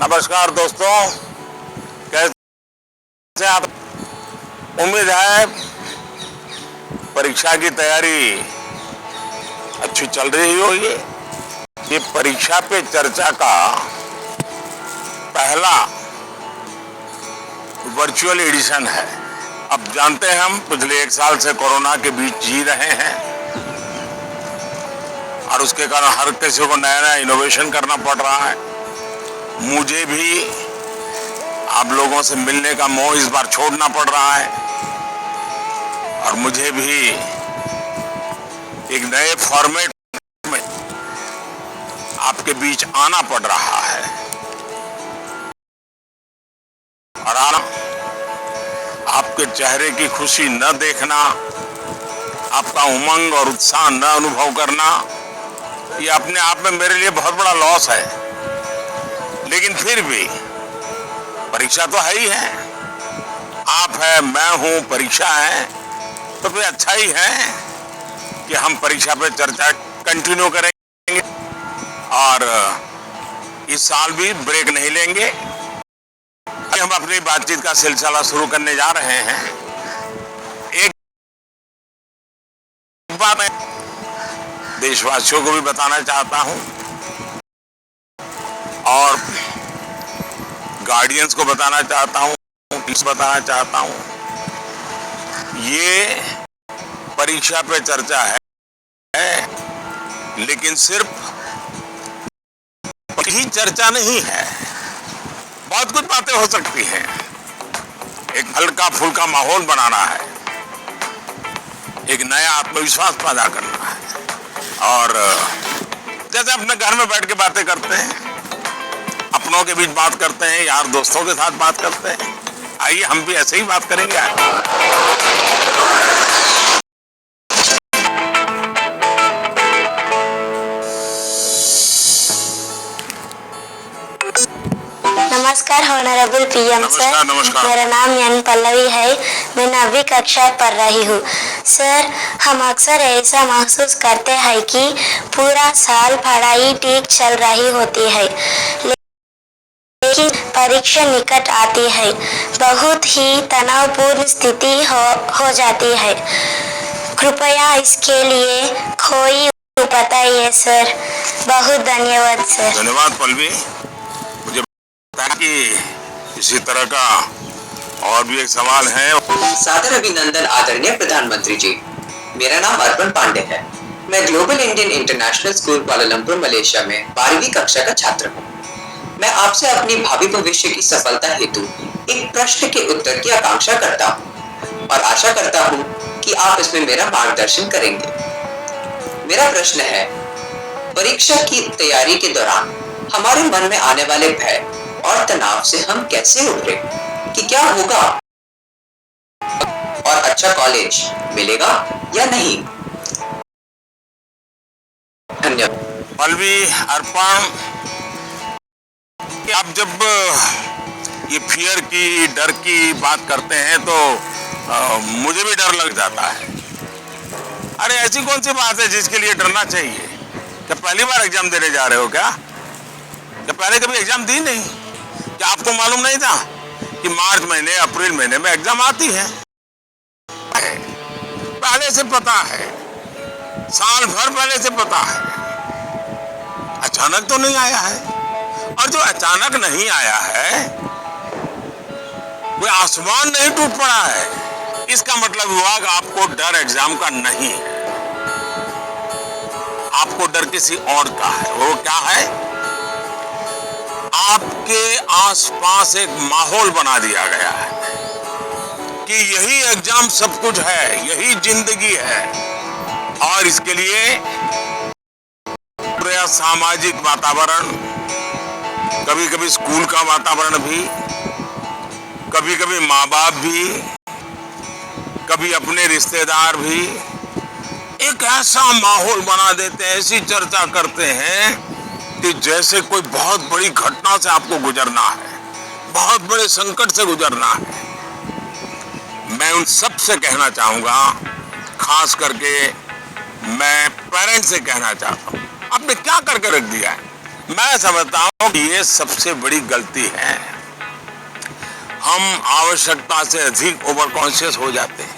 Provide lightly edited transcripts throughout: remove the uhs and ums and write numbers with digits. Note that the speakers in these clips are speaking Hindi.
नमस्कार दोस्तों, कैसे आप? उम्मीद है परीक्षा की तैयारी अच्छी चल रही होगी। ये परीक्षा पे चर्चा का पहला वर्चुअल एडिशन है। अब जानते हैं हम पिछले 1 साल से कोरोना के बीच जी रहे हैं और उसके कारण हर किसी को नया नया इनोवेशन करना पड़ रहा है। मुझे भी आप लोगों से मिलने का मोह इस बार छोड़ना पड़ रहा है और मुझे भी एक नए फॉर्मेट में आपके बीच आना पड़ रहा है और आपके चेहरे की खुशी न देखना, आपका उमंग और उत्साह न अनुभव करना, ये अपने आप में मेरे लिए बहुत बड़ा लॉस है। लेकिन फिर भी परीक्षा तो है ही है, आप है, मैं हूं, परीक्षा है, तो फिर अच्छा ही है कि हम परीक्षा पे चर्चा कंटिन्यू करेंगे और इस साल भी ब्रेक नहीं लेंगे। हम अपनी बातचीत का सिलसिला शुरू करने जा रहे हैं। एक बात मैं देशवासियों को भी बताना चाहता हूं और गार्डियंस को बताना चाहता हूं, बताना चाहता हूं, ये परीक्षा पे चर्चा है लेकिन सिर्फ ही चर्चा नहीं है। बहुत कुछ बातें हो सकती हैं। एक हल्का फुल्का माहौल बनाना है, एक नया आत्मविश्वास पैदा करना है और जैसे अपने घर में बैठ के बातें करते हैं, अपनों के बीच बात करते हैं, यार दोस्तों के साथ बात करते हैं, आइए हम भी ऐसे ही बात करेंगे। नमस्कार ऑनरेबल पीएम सर। नमस्कार। मेरा नाम यानी पल्लवी है। मैं 9वीं कक्षा पढ़ रही हूँ। सर, हम अक्सर ऐसा महसूस करते हैं कि पूरा साल पढ़ाई ठीक चल रही होती है लेकिन परीक्षा निकट आती है, बहुत ही तनावपूर्ण स्थिति हो जाती है। कृपया इसके लिए कोई उपाय बताइए सर। बहुत धन्यवाद सर। धन्यवाद पल्लवी। मुझे पता कि इसी तरह का और भी एक सवाल है। सादर अभिनंदन आदरणीय प्रधानमंत्री जी। मेरा नाम अर्पण पांडे है। मैं global Indian international school Kuala Lumpur Malaysia में 12वीं कक्षा का छात्र हूँ। मैं आपसे अपनी भावी भविष्य की सफलता हेतु एक प्रश्न के उत्तर की आकांक्षा करता हूँ और आशा करता हूँ कि आप इसमें मेरा मार्गदर्शन करेंगे। मेरा प्रश्न है, परीक्षा की तैयारी के दौरान हमारे मन में आने वाले भय और तनाव से हम कैसे उभरे, कि क्या होगा और अच्छा कॉलेज मिलेगा या नहीं? धन्यवाद। पल्लवी, अर्पण, आप जब ये फियर की, डर की बात करते हैं तो मुझे भी डर लग जाता है। अरे ऐसी कौन सी बात है जिसके लिए डरना चाहिए? क्या पहली बार एग्जाम देने जा रहे हो क्या पहले कभी एग्जाम दी नहीं? क्या आपको मालूम नहीं था कि मार्च महीने, अप्रैल महीने में एग्जाम आती है? पहले से पता है, साल भर पहले से पता है। अचानक तो नहीं आया है, और जो अचानक नहीं आया है कोई आसमान नहीं टूट पड़ा है। इसका मतलब हुआ कि आपको डर एग्जाम का नहीं है, आपको डर किसी और का है। वो क्या है? आपके आसपास एक माहौल बना दिया गया है कि यही एग्जाम सब कुछ है, यही जिंदगी है और इसके लिए गया सामाजिक वातावरण, कभी कभी स्कूल का वातावरण भी, कभी कभी माँ बाप भी, कभी अपने रिश्तेदार भी एक ऐसा माहौल बना देते हैं, ऐसी चर्चा करते हैं कि जैसे कोई बहुत बड़ी घटना से आपको गुजरना है, बहुत बड़े संकट से गुजरना है। मैं उन सब से कहना चाहूंगा, खास करके मैं पेरेंट्स से कहना चाहता हूं, आपने क्या करके रख दिया है। मैं समझता हूं कि ये सबसे बड़ी गलती है। हम आवश्यकता से अधिक ओवर कॉन्शियस हो जाते हैं,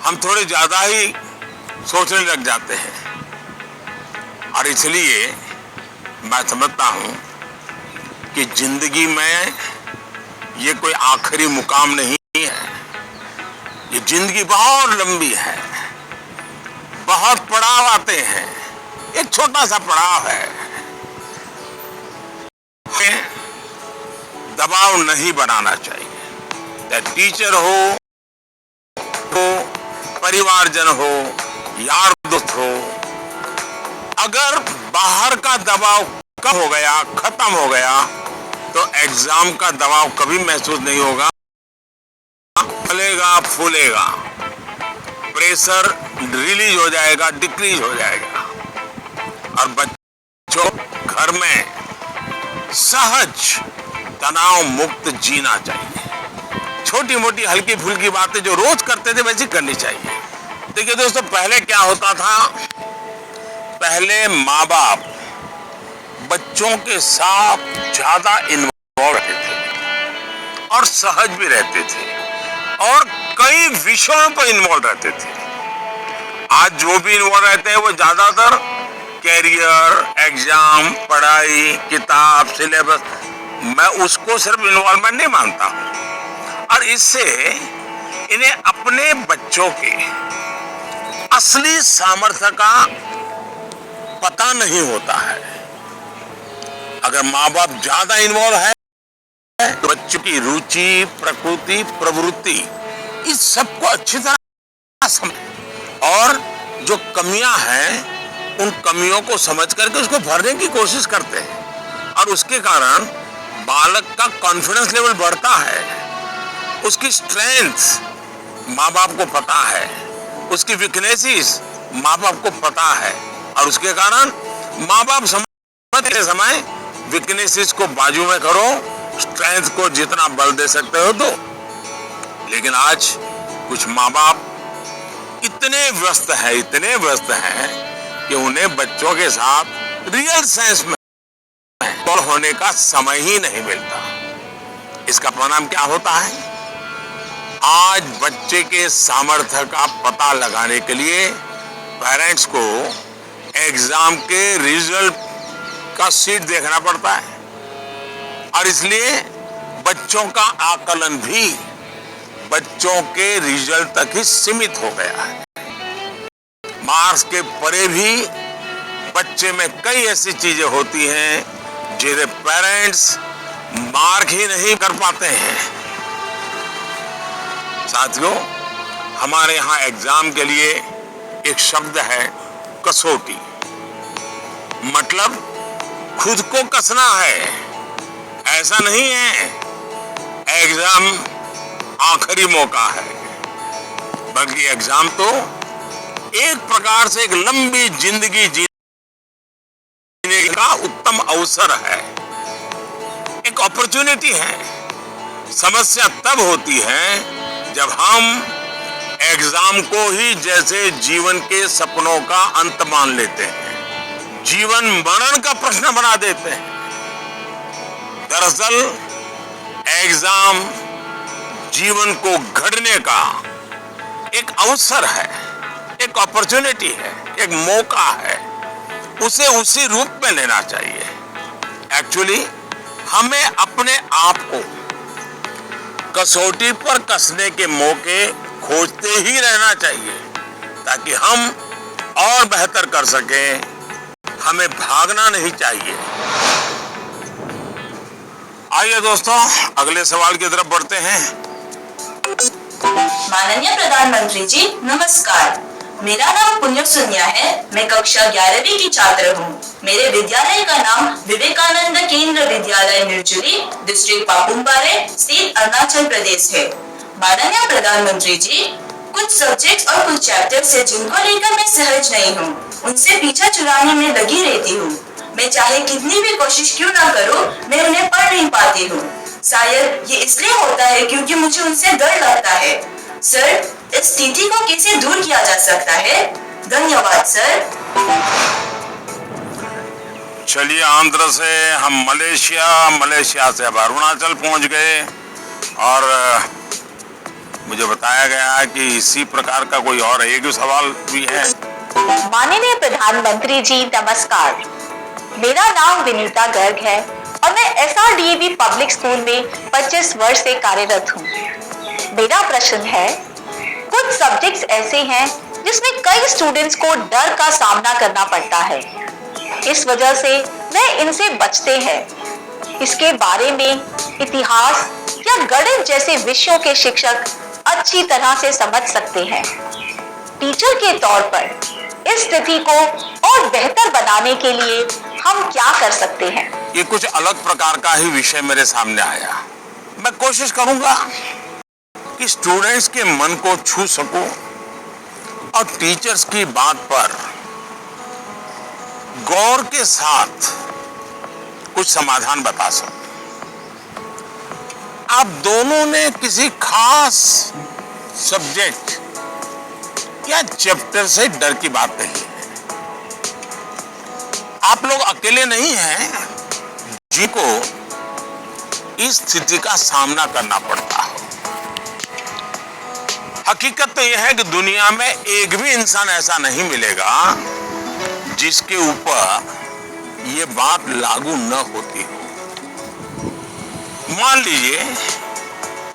हम थोड़े ज्यादा ही सोचने लग जाते हैं, और इसलिए मैं समझता हूं कि जिंदगी में ये कोई आखिरी मुकाम नहीं है। ये जिंदगी बहुत लंबी है, बहुत पड़ाव आते हैं। एक छोटा सा पड़ाव है, दबाव नहीं बनाना चाहिए। टीचर हो, परिवारजन हो, यार दोस्त हो, अगर बाहर का दबाव कम हो गया, खत्म हो गया, तो एग्जाम का दबाव कभी महसूस नहीं होगा। फलेगा फूलेगा, प्रेशर रिलीज हो जाएगा, डिक्रीज हो जाएगा, और बच्चों घर में सहज तनाव मुक्त जीना चाहिए। छोटी मोटी हल्की फुल्की बातें जो रोज करते थे वैसी करनी चाहिए। देखिए दोस्तों, पहले क्या होता था, पहले माँ बाप बच्चों के साथ ज्यादा इन्वॉल्व रहते थे और सहज भी रहते थे और कई विषयों पर इन्वॉल्व रहते थे। आज जो भी इन्वॉल्व रहते हैं वो ज्यादातर कैरियर, एग्जाम, पढ़ाई, किताब, सिलेबस, मैं उसको सिर्फ इन्वॉल्वमेंट नहीं मानता हूं। और इससे इन्हें अपने बच्चों के असली सामर्थ्य का पता नहीं होता है। अगर माँ बाप ज्यादा इन्वॉल्व है तो बच्चों की रुचि, प्रकृति, प्रवृत्ति, इस सबको अच्छी तरह समझ और जो कमियां हैं उन कमियों को समझ करके उसको भरने की कोशिश करते हैं, और उसके कारण बालक का कॉन्फिडेंस लेवल बढ़ता है। उसकी स्ट्रेंथ माँ बाप को पता है, उसकी वीकनेसेस माँ बाप को पता है, और उसके कारण माँ बाप समझते समय वीकनेसेस को बाजू में करो, स्ट्रेंथ को जितना बल दे सकते हो दो। लेकिन आज कुछ माँ बाप इतने व्यस्त हैं कि उन्हें बच्चों के साथ रियल सेंस में होने का समय ही नहीं मिलता। इसका परिणाम क्या होता है, आज बच्चे के सामर्थ्य का पता लगाने के लिए पेरेंट्स को एग्जाम के रिजल्ट का शीट देखना पड़ता है, और इसलिए बच्चों का आकलन भी बच्चों के रिजल्ट तक ही सीमित हो गया है। मार्क्स के परे भी बच्चे में कई ऐसी चीजें होती हैं जिन्हें पेरेंट्स मार्क ही नहीं कर पाते हैं। साथियों, हमारे यहाँ एग्जाम के लिए एक शब्द है कसौटी, मतलब खुद को कसना है। ऐसा नहीं है एग्जाम आखिरी मौका है, बल्कि एग्जाम तो एक प्रकार से एक लंबी जिंदगी जीने का उत्तम अवसर है, एक अपॉर्चुनिटी है। समस्या तब होती है जब हम एग्जाम को ही जैसे जीवन के सपनों का अंत मान लेते हैं, जीवन मरण का प्रश्न बना देते हैं। दरअसल एग्जाम जीवन को गढ़ने का एक अवसर है, एक अपॉर्चुनिटी है, एक मौका है। उसे उसी रूप में लेना चाहिए। एक्चुअली हमें अपने आप को कसौटी पर कसने के मौके खोजते ही रहना चाहिए, ताकि हम और बेहतर कर सकें। हमें भागना नहीं चाहिए। आइए दोस्तों, अगले सवाल की तरफ बढ़ते हैं। माननीय प्रधानमंत्री जी नमस्कार। मेरा नाम पुण्य सुन्या है। मैं कक्षा 11वीं की छात्र हूँ। मेरे विद्यालय का नाम विवेकानंद केंद्र विद्यालय निर्जुली, डिस्ट्रिक्ट पापुमपारे, स्टेट अरुणाचल प्रदेश है। माननीय प्रधानमंत्री जी, कुछ सब्जेक्ट्स और कुछ चैप्टर्स है जिनको लेकर मैं सहज नहीं हूँ, उनसे पीछा छुड़ाने में लगी रहती हूँ। मैं चाहे कितनी भी कोशिश क्यों ना करूँ, मैं उन्हें पढ़ नहीं पाती हूँ। शायद ये इसलिए होता है क्योंकि मुझे उनसे डर लगता है। सर, इस स्थिति को कैसे दूर किया जा सकता है? धन्यवाद सर। चलिए, आंध्र से हम मलेशिया से अब अरुणाचल पहुंच गए और मुझे बताया गया है कि इसी प्रकार का कोई और एक सवाल भी है। माननीय प्रधानमंत्री जी नमस्कार, मेरा नाम विनीता गर्ग है और मैं SRDAV पब्लिक स्कूल में 25 वर्ष से कार्यरत हूँ। मेरा प्रश्न है, कुछ सब्जेक्ट्स ऐसे हैं जिसमें कई स्टूडेंट्स को डर का सामना करना पड़ता है, इस वजह से वह इनसे बचते हैं। इसके बारे में इतिहास या गणित जैसे विषयों के शिक्षक अच्छी तरह से समझ सकते हैं। टीचर के तौर पर इस स्थिति को और बेहतर बनाने के लिए हम क्या कर सकते हैं? ये कुछ अलग प्रकार का ही विषय मेरे सामने आया। मैं कोशिश करूंगा कि स्टूडेंट्स के मन को छू सकूं और टीचर्स की बात पर गौर के साथ कुछ समाधान बता सकूं। आप दोनों ने किसी खास सब्जेक्ट या चैप्टर से डर की बात कही है। आप लोग अकेले नहीं हैं जिनको इस स्थिति का सामना करना पड़ता है। हकीकत तो यह है कि दुनिया में एक भी इंसान ऐसा नहीं मिलेगा जिसके ऊपर ये बात लागू न होती हो। मान लीजिए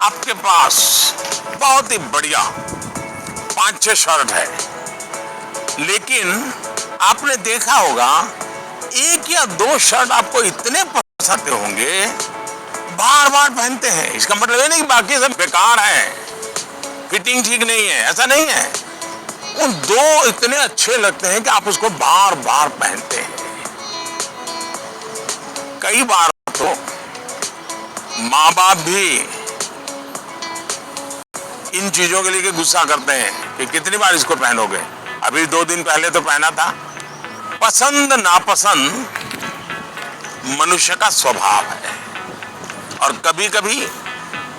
आपके पास बहुत ही बढ़िया 5-6 शर्ट है, लेकिन आपने देखा होगा 1 या 2 शर्ट आपको इतने पसंद आते होंगे, बार बार पहनते हैं। इसका मतलब ये नहीं कि बाकी सब बेकार है, फिटिंग ठीक नहीं है, ऐसा नहीं है। उन 2 इतने अच्छे लगते हैं कि आप उसको बार बार पहनते हैं। कई बार तो माँ बाप भी इन चीजों के लिए गुस्सा करते हैं कि कितनी बार इसको पहनोगे, अभी 2 दिन पहले तो पहना था। पसंद नापसंद मनुष्य का स्वभाव है और कभी कभी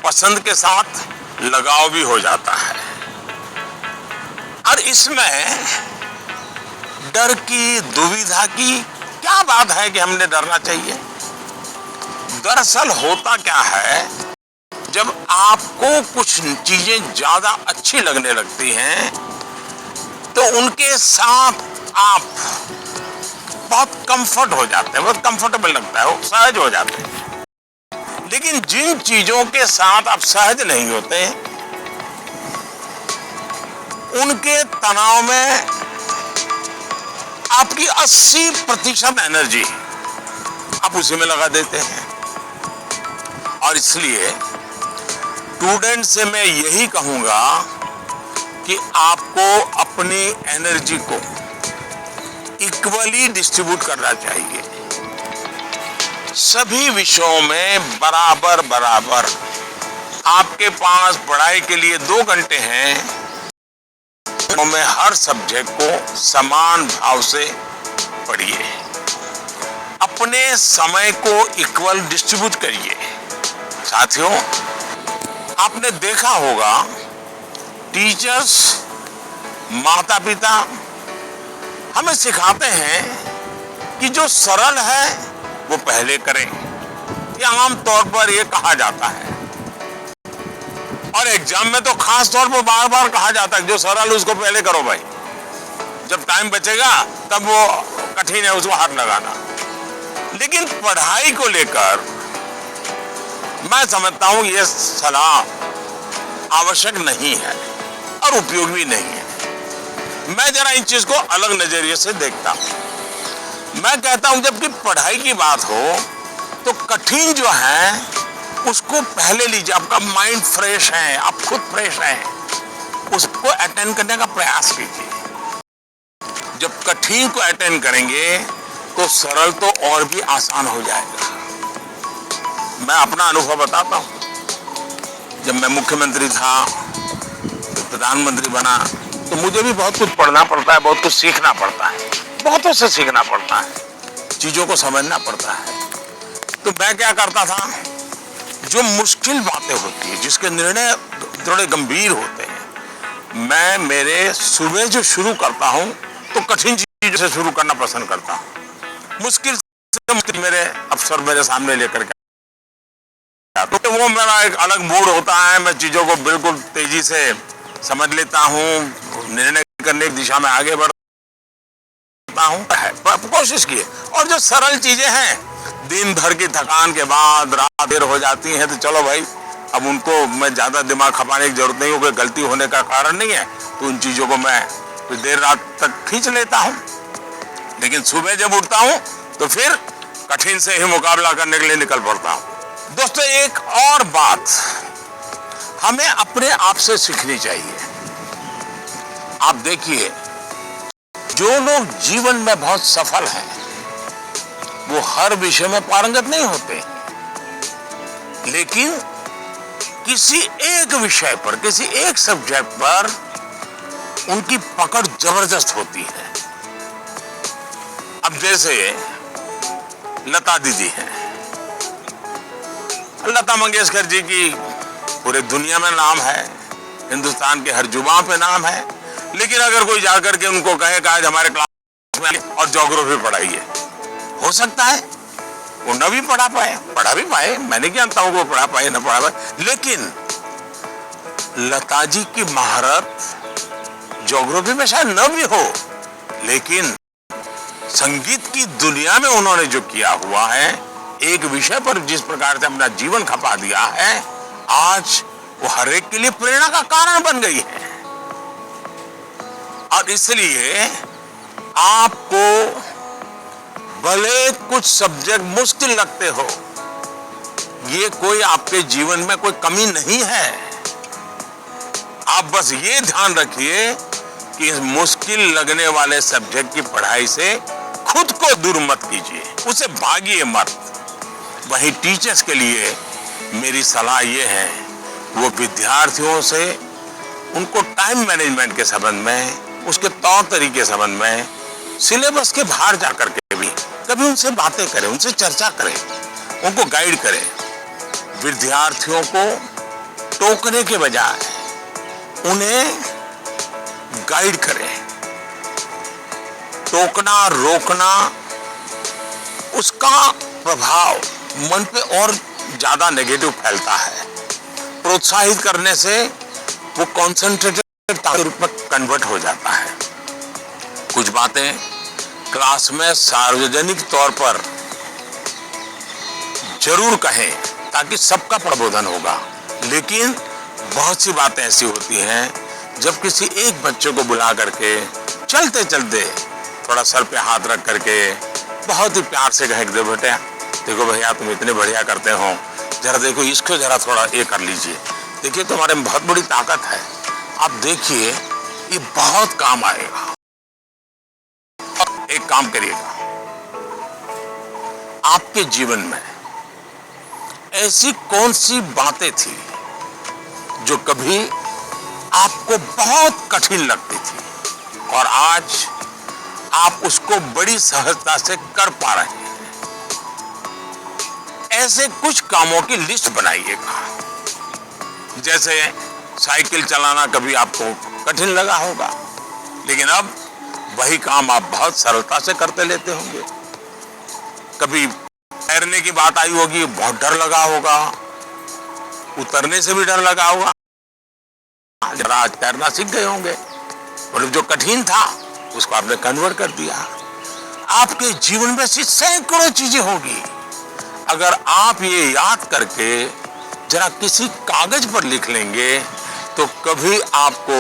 पसंद के साथ लगाव भी हो जाता है। और इसमें डर की, दुविधा की क्या बात है कि हमने डरना चाहिए? दरअसल होता क्या है, जब आपको कुछ चीजें ज्यादा अच्छी लगने लगती हैं तो उनके साथ आप बहुत कंफर्ट हो जाते हैं, बहुत कंफर्टेबल लगता है, वो सहज हो जाते हैं। लेकिन जिन चीजों के साथ आप सहज नहीं होते, उनके तनाव में आपकी 80% एनर्जी आप उसी में लगा देते हैं। और इसलिए स्टूडेंट से मैं यही कहूंगा कि आपको अपनी एनर्जी को इक्वली डिस्ट्रीब्यूट करना चाहिए। सभी विषयों में बराबर बराबर। आपके पास पढ़ाई के लिए 2 घंटे हैं, तो मैं हर सब्जेक्ट को समान भाव से पढ़िए। अपने समय को इक्वल डिस्ट्रीब्यूट करिए। साथियों, आपने देखा होगा टीचर्स, माता पिता हमें सिखाते हैं कि जो सरल है वो पहले करें। ये आम तौर पर ये कहा जाता है और एग्जाम में तो खास तौर पर बार बार कहा जाता है जो सरल उसको पहले करो भाई, जब टाइम बचेगा तब वो कठिन है उसको हाथ लगाना। लेकिन पढ़ाई को लेकर मैं समझता हूं ये सलाह आवश्यक नहीं है और उपयोग भी नहीं है। मैं जरा इन चीज को अलग नजरिए से देखता हूं। मैं कहता हूं जबकि पढ़ाई की बात हो तो कठिन जो है उसको पहले लीजिए। आपका माइंड फ्रेश है, आप खुद फ्रेश हैं, उसको अटेंड करने का प्रयास कीजिए। जब कठिन को अटेंड करेंगे तो सरल तो और भी आसान हो जाएगा। मैं अपना अनुभव बताता हूं। जब मैं मुख्यमंत्री था, प्रधानमंत्री बना, तो मुझे भी बहुत कुछ पढ़ना पड़ता है, बहुत कुछ सीखना पड़ता है, बहुतों से सीखना पड़ता है, चीजों को समझना पड़ता है। तो मैं क्या करता था, जो मुश्किल बातें होती है, जिसके निर्णय थोड़े गंभीर होते हैं, मैं मेरे सुबह जो शुरू करता हूं तो कठिन चीजों से शुरू करना पसंद करता हूं। मुश्किल से मुश्किल मेरे अफसर मेरे सामने लेकर के, तो वो मेरा एक अलग मूड होता है। मैं चीजों को बिल्कुल तेजी से समझ लेता हूं, निर्णय करने की दिशा में आगे बढ़ता हूं। कोशिश की। और जो सरल चीजें हैं, दिन भर की थकान के बाद रात देर हो जाती है, तो चलो भाई, अब उनको मैं ज्यादा दिमाग खपाने की जरूरत नहीं हो, कोई गलती होने का कारण नहीं है, तो उन चीजों को मैं कुछ देर रात तक खींच लेता हूं। लेकिन सुबह जब उठता हूं तो फिर कठिन से ही मुकाबला करने के लिए निकल पड़ता हूं। दोस्तों, एक और बात हमें अपने आप से सीखनी चाहिए। आप देखिए, जो लोग जीवन में बहुत सफल हैं, वो हर विषय में पारंगत नहीं होते, लेकिन किसी एक विषय पर, किसी एक सब्जेक्ट पर उनकी पकड़ जबरदस्त होती है। अब जैसे लता दीदी हैं, लता मंगेशकर जी की पूरे दुनिया में नाम है, हिंदुस्तान के हर जुबान पे नाम है, लेकिन अगर कोई जाकर के उनको कहे कि आज हमारे क्लास में और ज्योग्राफी पढ़ाइए, हो सकता है वो न भी पढ़ा भी पाए, मैं नहीं जानता हूं वो पढ़ा पाए न पढ़ा पाए, लेकिन लता जी की महारत ज्योग्राफी में शायद न भी हो, लेकिन संगीत की दुनिया में उन्होंने जो किया हुआ है, एक विषय पर जिस प्रकार से अपना जीवन खपा दिया है, आज वो हर एक के लिए प्रेरणा का कारण बन गई है। और इसलिए आपको भले कुछ सब्जेक्ट मुश्किल लगते हो, ये कोई आपके जीवन में कोई कमी नहीं है। आप बस ये ध्यान रखिए कि इस मुश्किल लगने वाले सब्जेक्ट की पढ़ाई से खुद को दूर मत कीजिए, उसे भागिए मत। वहीं टीचर्स के लिए मेरी सलाह ये है, वो विद्यार्थियों से उनको टाइम मैनेजमेंट के संबंध में, उसके तौर तरीके संबंध में, सिलेबस के बाहर जाकर के भी कभी उनसे बातें करें, उनसे चर्चा करें, उनको गाइड करें। विद्यार्थियों को टोकने के बजाय उन्हें गाइड करें। टोकना, रोकना, उसका प्रभाव मन पे और ज्यादा नेगेटिव फैलता है। प्रोत्साहित करने से वो कॉन्सेंट्रेटेड के रूप में कन्वर्ट हो जाता है। कुछ बातें क्लास में सार्वजनिक तौर पर जरूर कहें ताकि सबका प्रबोधन होगा, लेकिन बहुत सी बातें ऐसी होती हैं जब किसी एक बच्चे को बुला करके चलते चलते थोड़ा सर पे हाथ रख करके बहुत ही प्यार से कहे, दे बेटे देखो भैया तुम इतने बढ़िया करते हो, जरा देखो इसको जरा थोड़ा ये कर लीजिए, देखिए तुम्हारे में बहुत बड़ी ताकत है, आप देखिए ये बहुत काम आएगा। एक काम करिएगा, आपके जीवन में ऐसी कौन सी बातें थी जो कभी आपको बहुत कठिन लगती थी और आज आप उसको बड़ी सहजता से कर पा रहे हैं। ऐसे कुछ कामों की लिस्ट बनाइएगा। जैसे साइकिल चलाना कभी आपको कठिन लगा होगा, लेकिन अब वही काम आप बहुत सरलता से करते लेते होंगे। कभी तैरने की बात आई होगी, बहुत डर लगा होगा, उतरने से भी डर लगा होगा, जरा आज तैरना सीख गए होंगे। मतलब जो कठिन था उसको आपने कन्वर्ट कर दिया। आपके जीवन में ऐसी सैकड़ों चीजें होगी, अगर आप ये याद करके जरा किसी कागज पर लिख लेंगे तो कभी आपको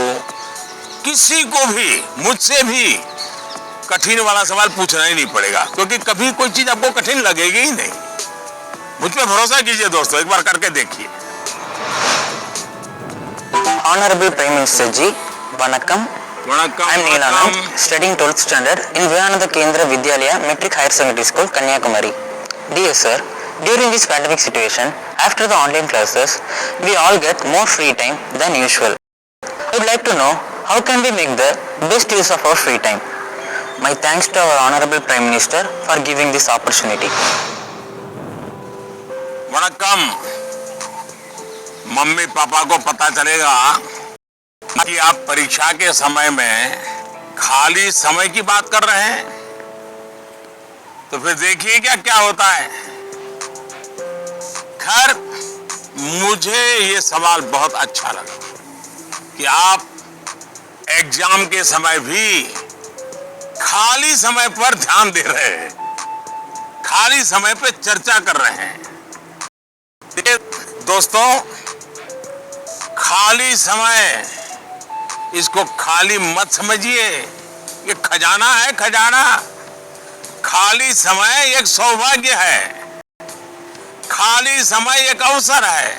किसी को भी, मुझसे भी कठिन वाला सवाल पूछना ही नहीं पड़ेगा, क्योंकि कभी कोई चीज आपको कठिन लगेगी ही नहीं। मुझ पे भरोसा कीजिए दोस्तों, एक बार करके देखिए। Honorable Prime Minister ji, Vanakkam. Vanakkam I am Neelanand, studying 12th standard in Vivekananda Kendra Vidyalaya Metric Higher Secondary School, Kanyakumari. Dear sir, during this pandemic situation, after the online classes, we all get more free time than usual. I would like to know how can we make the best use of our free time. My thanks to our Honorable Prime Minister for giving this opportunity. वणक्कम। मम्मी पापा को पता चलेगा कि आप परीक्षा के समय में खाली समय की बात कर रहे हैं, तो फिर देखिए क्या क्या होता है। खैर, मुझे ये सवाल बहुत अच्छा लगा कि आप एग्जाम के समय भी खाली समय पर ध्यान दे रहे हैं, खाली समय पर चर्चा कर रहे हैं। दोस्तों, खाली समय, इसको खाली मत समझिए, ये खजाना है, खजाना। खाली समय एक सौभाग्य है, खाली समय एक अवसर है।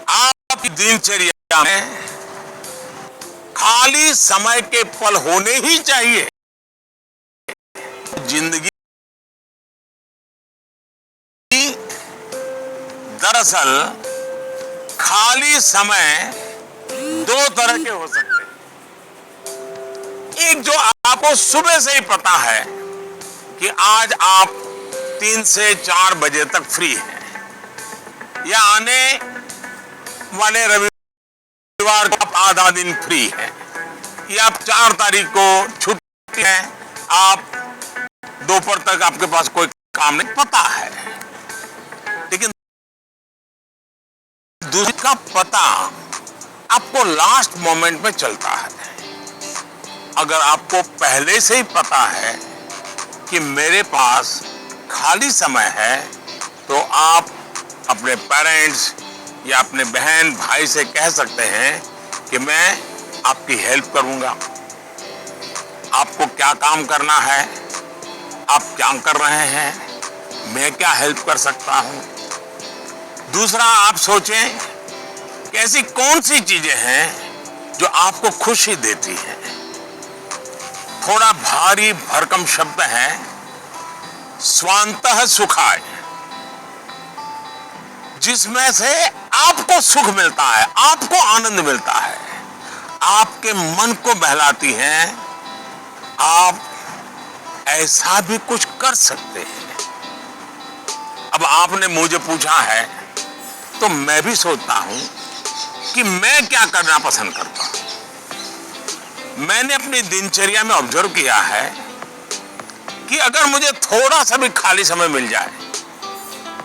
आपकी दिनचर्या में खाली समय के पल होने ही चाहिए। जिंदगी दरअसल खाली समय दो तरह के हो सकते हैं। एक जो आपको सुबह से ही पता है कि आज आप 3 से 4 बजे तक फ्री हैं, या आने वाले रविवार को आप आधा दिन फ्री हैं, या आप 4 तारीख को छुट्टी है, आप दोपहर तक आपके पास कोई काम नहीं, पता है। लेकिन दूसरे का पता आपको लास्ट मोमेंट में चलता है। अगर आपको पहले से ही पता है कि मेरे पास खाली समय है, तो आप अपने पेरेंट्स या अपने बहन भाई से कह सकते हैं कि मैं आपकी हेल्प करूंगा। आपको क्या काम करना है, आप क्या कर रहे हैं, मैं क्या हेल्प कर सकता हूं। दूसरा, आप सोचें कि ऐसी कौन सी चीजें हैं जो आपको खुशी देती हैं। थोड़ा भारी भरकम शब्द है, स्वांतः सुखाय, जिसमें से आपको सुख मिलता है, आपको आनंद मिलता है, आपके मन को बहलाती हैं। आप ऐसा भी कुछ कर सकते हैं। अब आपने मुझे पूछा है, तो मैं भी सोचता हूं कि मैं क्या करना पसंद करता हूं। मैंने अपनी दिनचर्या में ऑब्जर्व किया है कि अगर मुझे थोड़ा सा भी खाली समय मिल जाए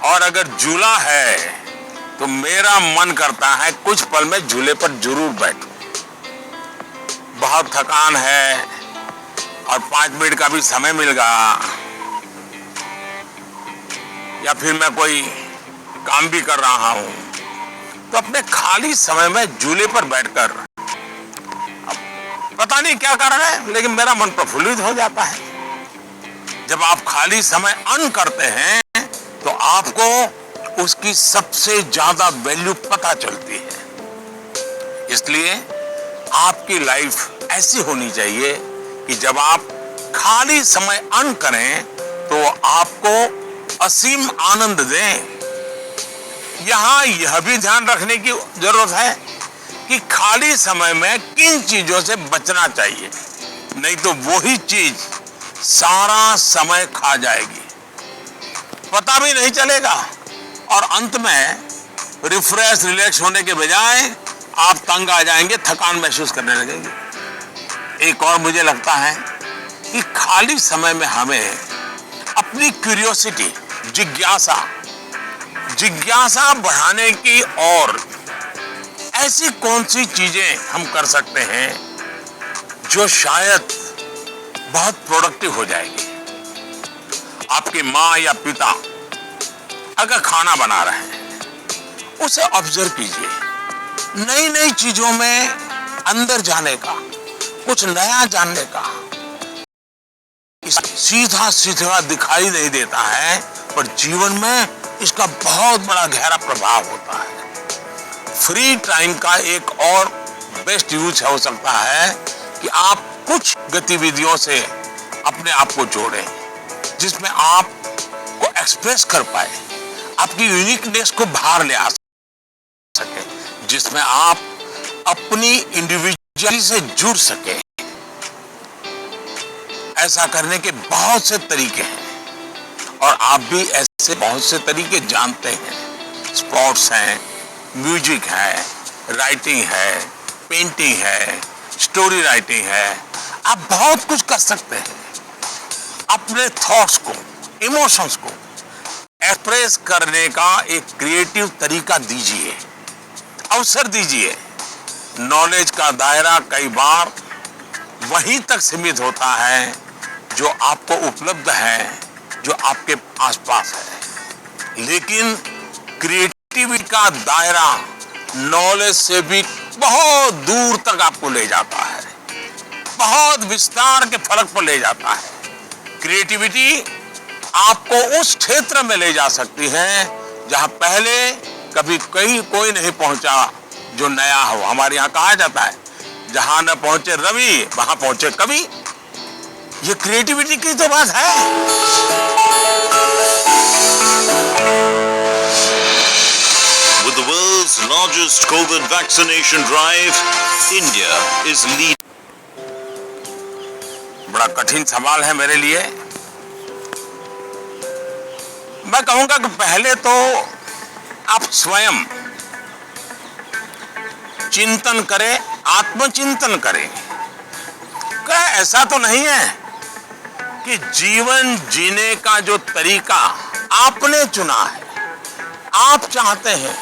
और अगर झूला है, तो मेरा मन करता है कुछ पल में झूले पर जरूर बैठूं। बहुत थकान है और 5 मिनट का भी समय मिल गया, या फिर मैं कोई काम भी कर रहा हूं, तो अपने खाली समय में झूले पर बैठकर, पता नहीं क्या कारण है, लेकिन मेरा मन प्रफुल्लित हो जाता है। जब आप खाली समय अर्न करते हैं, तो आपको उसकी सबसे ज्यादा वैल्यू पता चलती है। इसलिए आपकी लाइफ ऐसी होनी चाहिए कि जब आप खाली समय अर्न करें, तो आपको असीम आनंद दें। यहां यह भी ध्यान रखने की जरूरत है कि खाली समय में किन चीजों से बचना चाहिए, नहीं तो वही चीज सारा समय खा जाएगी, पता भी नहीं चलेगा, और अंत में रिफ्रेश रिलैक्स होने के बजाय आप तंग आ जाएंगे, थकान महसूस करने लगेंगे। एक और मुझे लगता है कि खाली समय में हमें अपनी क्यूरियोसिटी, जिज्ञासा बढ़ाने की और ऐसी कौन सी चीजें हम कर सकते हैं जो शायद बहुत प्रोडक्टिव हो जाएगी। आपकी माँ या पिता अगर खाना बना रहे हैं, उसे ऑब्जर्व कीजिए, नई नई चीजों में अंदर जाने का, कुछ नया जानने का। सीधा सीधा दिखाई नहीं देता है, पर जीवन में इसका बहुत बड़ा गहरा प्रभाव होता है। फ्री टाइम का एक और बेस्ट यूज हो सकता है कि आप कुछ गतिविधियों से अपने आप को जोड़ें, जिसमें आप को एक्सप्रेस कर पाए, आपकी यूनिकनेस को बाहर ले आ सके, जिसमें आप अपनी इंडिविजुअलिटी से जुड़ सके। ऐसा करने के बहुत से तरीके हैं और आप भी ऐसे बहुत से तरीके जानते हैं। स्पोर्ट्स हैं, म्यूजिक है, राइटिंग है, पेंटिंग है, स्टोरी राइटिंग है। आप बहुत कुछ कर सकते हैं। अपने थॉट्स को, इमोशंस को एक्सप्रेस करने का एक क्रिएटिव तरीका दीजिए, अवसर दीजिए। नॉलेज का दायरा कई बार वहीं तक सीमित होता है जो आपको उपलब्ध है, जो आपके आसपास है, लेकिन क्रिएटिविटी का दायरा नॉलेज से भी बहुत दूर तक आपको ले जाता है, बहुत विस्तार के फलक पर ले जाता है। क्रिएटिविटी आपको उस क्षेत्र में ले जा सकती है जहां पहले कभी कोई नहीं पहुंचा, जो नया हो। हमारे यहाँ कहा जाता है, जहां न पहुंचे रवि वहां पहुंचे कवि। ये क्रिएटिविटी की तो बात है। With the world's largest COVID vaccination drive, India is leading. बड़ा कठिन सवाल है मेरे लिए। मैं कहूंगा कि पहले तो आप स्वयं चिंतन करें, आत्मचिंतन करें। क्या ऐसा तो नहीं है कि जीवन जीने का जो तरीका आपने चुना है, आप चाहते हैं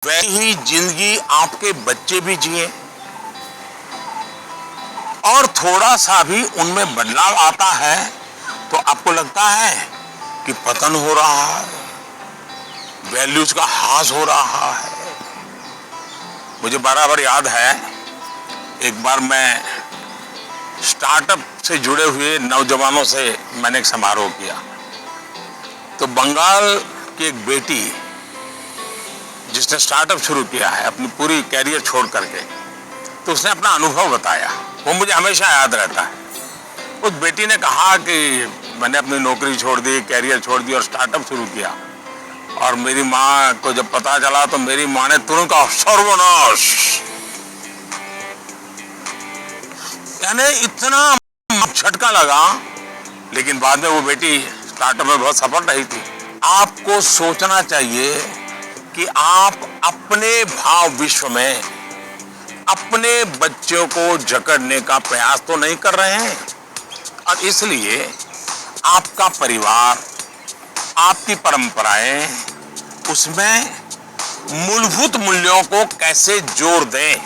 वैसी ही जिंदगी आपके बच्चे भी जिए और थोड़ा सा भी उनमें बदलाव आता है तो आपको लगता है कि पतन हो रहा है, वैल्यूज का ह्रास हो रहा है। मुझे बराबर याद है, एक बार मैं स्टार्टअप से जुड़े हुए नौजवानों से मैंने एक समारोह किया, तो बंगाल की एक बेटी जिसने स्टार्टअप शुरू किया है अपनी पूरी कैरियर छोड़ करके, तो उसने अपना अनुभव बताया, वो मुझे हमेशा याद रहता है। उस बेटी ने कहा कि मैंने अपनी नौकरी छोड़ दी, कैरियर छोड़ दी और स्टार्टअप शुरू किया, और मेरी माँ को जब पता चला तो मेरी माँ ने तुरंत कहा सर्वनाश। यानी इतना झटका लगा, लेकिन बाद में वो बेटी स्टार्टअप में बहुत सफल रही थी। आपको सोचना चाहिए कि आप अपने भाव विश्व में अपने बच्चों को जकड़ने का प्रयास तो नहीं कर रहे हैं, और इसलिए आपका परिवार, आपकी परंपराएं, उसमें मूलभूत मूल्यों को कैसे जोड़ दें,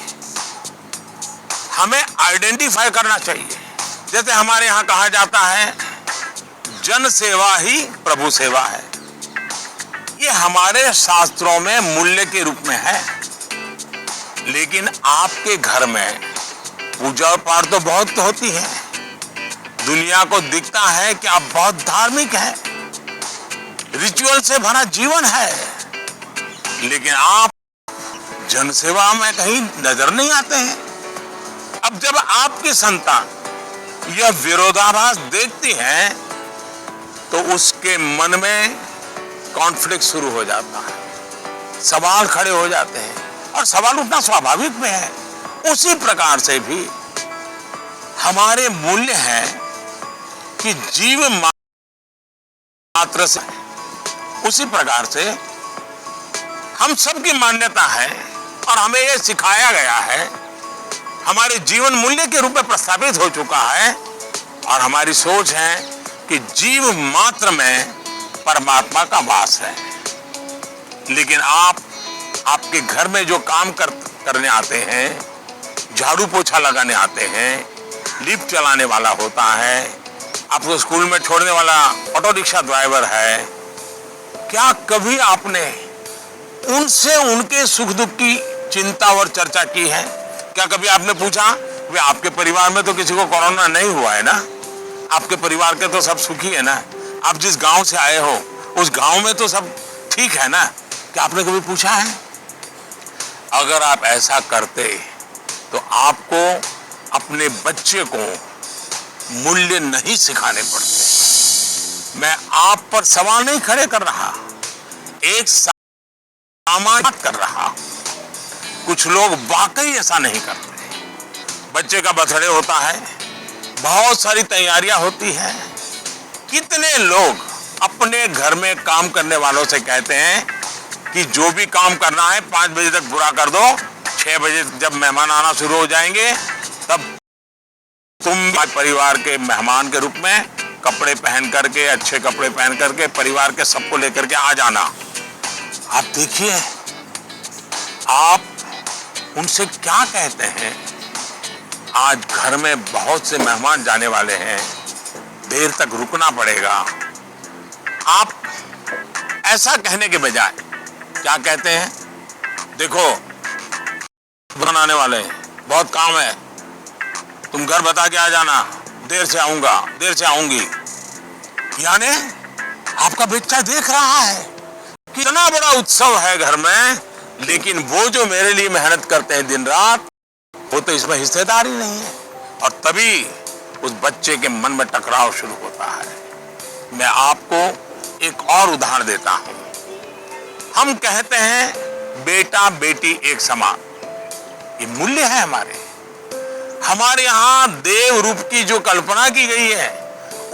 हमें आइडेंटिफाई करना चाहिए। जैसे हमारे यहाँ कहा जाता है, जन सेवा ही प्रभु सेवा है। ये हमारे शास्त्रों में मूल्य के रूप में है, लेकिन आपके घर में पूजा पाठ तो बहुत होती है, दुनिया को दिखता है कि आप बहुत धार्मिक हैं, रिचुअल से भरा जीवन है, लेकिन आप जनसेवा में कहीं नजर नहीं आते हैं। अब जब आपकी संतान यह विरोधाभास देखती है तो उसके मन में कॉन्फ्लिक्ट शुरू हो जाता है, सवाल खड़े हो जाते हैं, और सवाल उठना स्वाभाविक में है। उसी प्रकार से भी हमारे मूल्य हैं कि जीव मात्र से, उसी प्रकार से हम सबकी मान्यता है और हमें यह सिखाया गया है, हमारे जीवन मूल्य के रूप में प्रस्तावित हो चुका है, और हमारी सोच है कि जीव मात्र में परमात्मा का वास है। लेकिन आपके घर में जो काम करने आते हैं, झाड़ू पोछा लगाने आते हैं, लिफ्ट चलाने वाला होता है, आपको स्कूल में छोड़ने वाला ऑटो रिक्शा ड्राइवर है, क्या कभी आपने उनसे उनके सुख दुख की चिंता और चर्चा की है? क्या कभी आपने पूछा वे आपके परिवार में तो किसी को कोरोना नहीं हुआ है ना, आपके परिवार के तो सब सुखी है ना, आप जिस गांव से आए हो उस गांव में तो सब ठीक है ना? क्या आपने कभी पूछा है? अगर आप ऐसा करते तो आपको अपने बच्चे को मूल्य नहीं सिखाने पड़ते। मैं आप पर सवाल नहीं खड़े कर रहा, एक सामान्य बात कर रहा। कुछ लोग वाकई ऐसा नहीं करते। बच्चे का बर्थडे होता है, बहुत सारी तैयारियां होती है। कितने लोग अपने घर में काम करने वालों से कहते हैं कि जो भी काम करना है 5 बजे तक पूरा कर दो, 6 बजे जब मेहमान आना शुरू हो जाएंगे तब तुम परिवार के मेहमान के रूप में कपड़े पहन करके, अच्छे कपड़े पहन करके परिवार के सबको लेकर के आ जाना। आप देखिए, आप उनसे क्या कहते हैं। आज घर में बहुत से मेहमान जाने वाले हैं, देर तक रुकना पड़ेगा। आप ऐसा कहने के बजाय क्या कहते हैं, देखो बनाने वाले हैं, बहुत काम है, तुम घर बता के आ जाना, देर से आऊंगा, देर से आऊंगी। यानी आपका बच्चा देख रहा है कितना बड़ा उत्सव है घर में, लेकिन वो जो मेरे लिए मेहनत करते हैं दिन रात, वो तो इसमें हिस्सेदार ही नहीं है। और तभी उस बच्चे के मन में टकराव शुरू होता है। मैं आपको एक और उदाहरण देता हूं। हम कहते हैं बेटा बेटी एक समान, ये मूल्य है हमारे यहाँ देव रूप की जो कल्पना की गई है,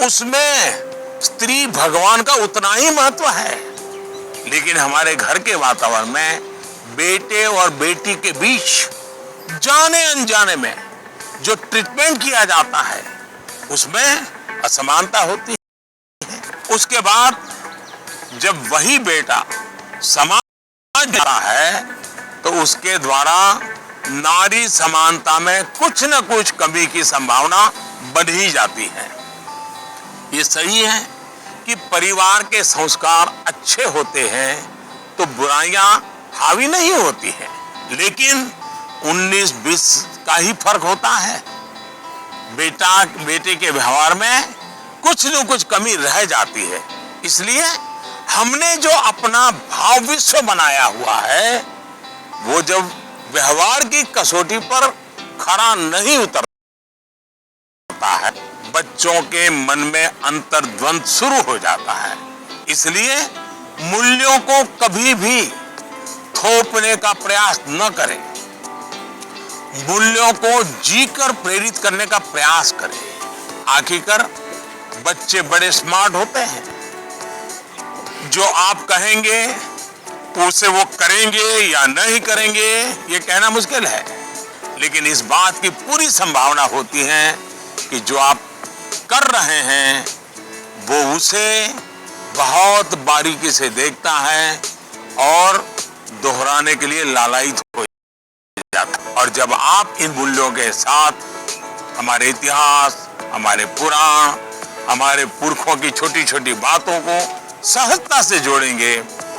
उसमें स्त्री भगवान का उतना ही महत्व है। लेकिन हमारे घर के वातावरण में बेटे और बेटी के बीच जाने अनजाने में जो ट्रीटमेंट किया जाता है, उसमें असमानता होती है। उसके बाद जब वही बेटा समाज जाता है तो उसके द्वारा नारी समानता में कुछ न कुछ कमी की संभावना बढ़ ही जाती है। ये सही है कि परिवार के संस्कार अच्छे होते हैं तो बुराइयां हावी नहीं होती हैं, लेकिन 19-20 का ही फर्क होता है। बेटा बेटे के व्यवहार में कुछ न कुछ कमी रह जाती है। इसलिए हमने जो अपना भाव विश्व बनाया हुआ है, वो जब व्यवहार की कसौटी पर खरा नहीं उतरता है, बच्चों के मन में अंतर्द्वंद शुरू हो जाता है। इसलिए मूल्यों को कभी भी थोपने का प्रयास न करें, मूल्यों को जीकर प्रेरित करने का प्रयास करें। आखिरकार बच्चे बड़े स्मार्ट होते हैं, जो आप कहेंगे उसे वो करेंगे या नहीं करेंगे ये कहना मुश्किल है, लेकिन इस बात की पूरी संभावना होती है कि जो आप कर रहे हैं वो उसे बहुत बारीकी से देखता है और दोहराने के लिए लालायित हो जाता है। और जब आप इन मूल्यों के साथ हमारे इतिहास, हमारे पुराण, हमारे पुरखों की छोटी छोटी बातों को सहजता से जोड़ेंगे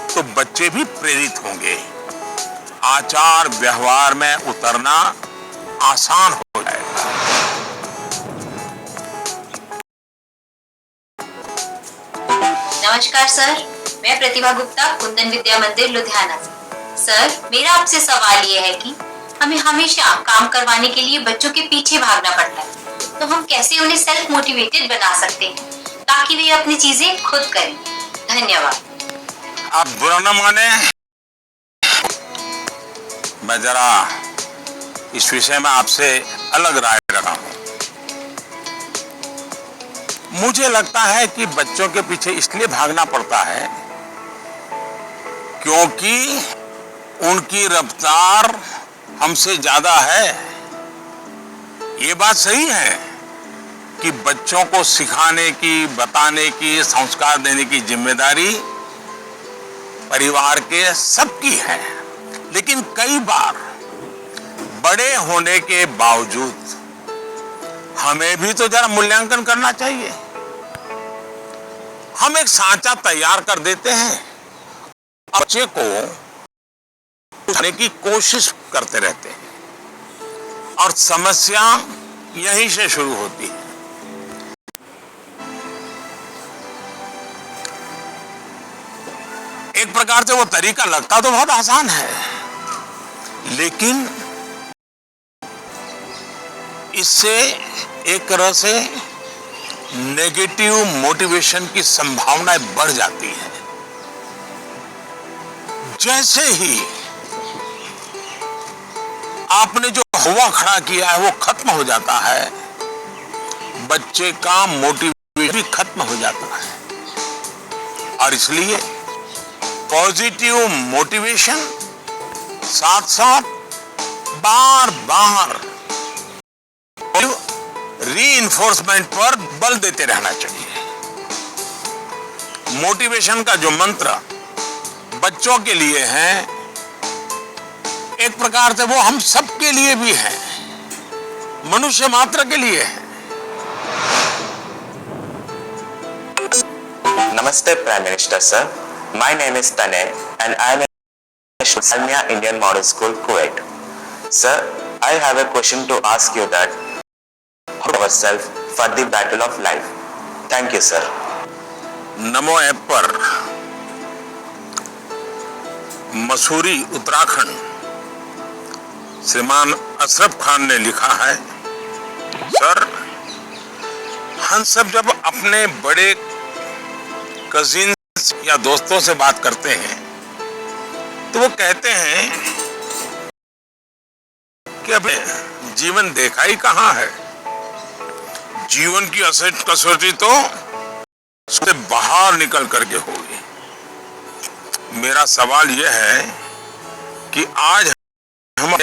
तो बच्चे भी प्रेरित होंगे। आचार व्यवहार में उतरना आसान हो जाएगा। नमस्कार सर, मैं प्रतिभा गुप्ता, कुंदन विद्या मंदिर लुधियाना से। सर, मेरा आपसे सवाल ये है कि हमें हमेशा काम करवाने के लिए बच्चों के पीछे भागना पड़ता है, तो हम कैसे उन्हें सेल्फ मोटिवेटेड बना सकते हैं ताकि वे अपनी चीजें खुद करें? धन्यवाद। आप बुरा न माने, मैं जरा इस विषय में आपसे अलग राय रखा हूं। मुझे लगता है कि बच्चों के पीछे इसलिए भागना पड़ता है क्योंकि उनकी रफ्तार हमसे ज्यादा है। ये बात सही है कि बच्चों को सिखाने की, बताने की, संस्कार देने की जिम्मेदारी परिवार के सबकी है, लेकिन कई बार बड़े होने के बावजूद हमें भी तो जरा मूल्यांकन करना चाहिए। हम एक सांचा तैयार कर देते हैं, बच्चे को उठाने की कोशिश करते रहते हैं और समस्या यहीं से शुरू होती है। एक प्रकार से वो तरीका लगता तो बहुत आसान है, लेकिन इससे एक तरह से नेगेटिव मोटिवेशन की संभावनाएं बढ़ जाती है। जैसे ही आपने जो हवा खड़ा किया है वो खत्म हो जाता है, बच्चे का मोटिवेशन भी खत्म हो जाता है। और इसलिए पॉजिटिव मोटिवेशन साथ साथ बार बार रीइंफोर्समेंट पर बल देते रहना चाहिए। मोटिवेशन का जो मंत्र बच्चों के लिए है, एक प्रकार से वो हम सबके लिए भी है, मनुष्य मात्र के लिए है। Namaste Prime Minister sir, my name is Tanay and I am a student at Indian Model School, Kuwait. Sir, I have a question to ask you that ourselves for the battle of life. Thank you sir. NaMo app पर मसूरी उत्तराखंड श्रीमान अशरफ खान ने लिखा है, सर हम सब जब अपने बड़े कजिन्स या दोस्तों से बात करते हैं तो वो कहते हैं कि अबे जीवन देखा ही कहाँ है, जीवन की असली कसौटी तो उससे बाहर निकल करके होगी। मेरा सवाल यह है कि आज हम